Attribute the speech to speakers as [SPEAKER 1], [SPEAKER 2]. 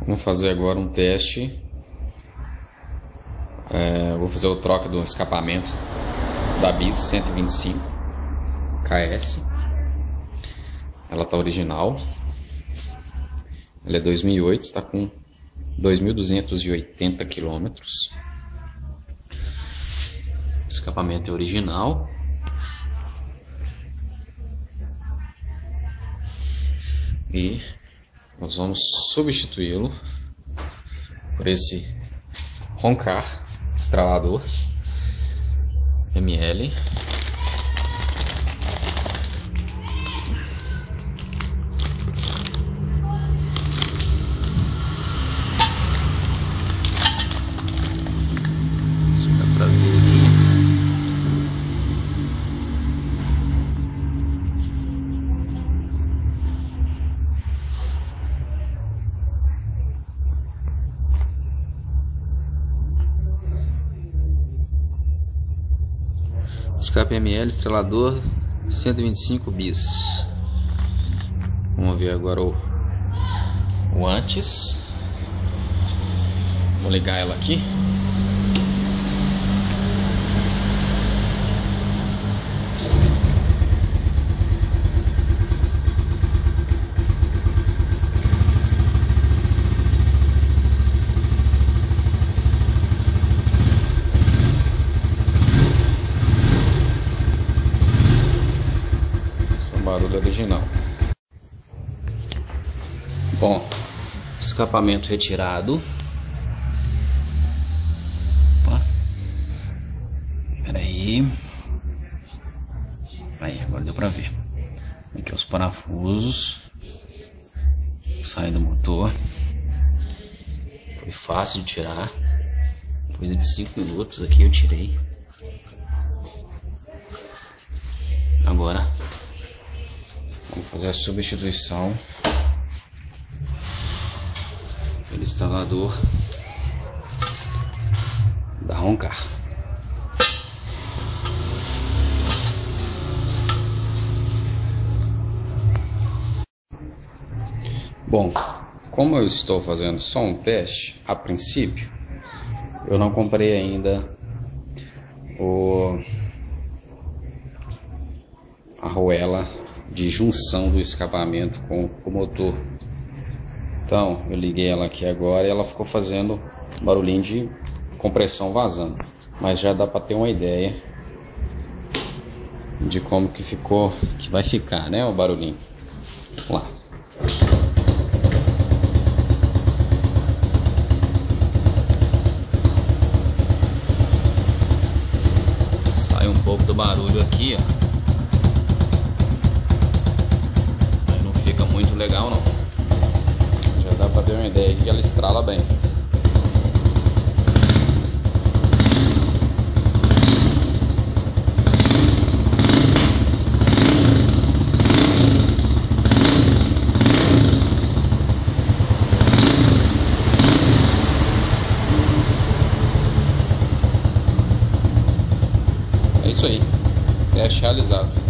[SPEAKER 1] Vamos fazer agora um teste. Vou fazer o troca do escapamento da Bis 125 KS. Ela tá original. Ela é 2008, tá com 2.280 km. O escapamento é original. E nós vamos substituí-lo por esse Roncar estralador ML. Isso dá pra ver aqui. Escape ML estralador 125 bis. Vamos ver agora o antes. Vou ligar ela aqui. Barulho original. Bom, escapamento retirado. Opa. Pera aí. Aí, agora deu pra ver. Aqui os parafusos. Sai do motor. Foi fácil de tirar. Coisa de 5 minutos aqui eu tirei. Agora vamos fazer a substituição do instalador da Roncar. Bom, como eu estou fazendo só um teste, a princípio, eu não comprei ainda a arruela de junção do escapamento com o motor. Então eu liguei ela aqui agora e ela ficou fazendo barulhinho de compressão vazando, mas já dá para ter uma ideia de como que ficou, que vai ficar, né, o barulhinho. Vamos lá. Sai um pouco do barulho aqui, ó. Muito legal, não. Já dá pra ter uma ideia de que ela estrala bem. É isso aí. Teste realizado.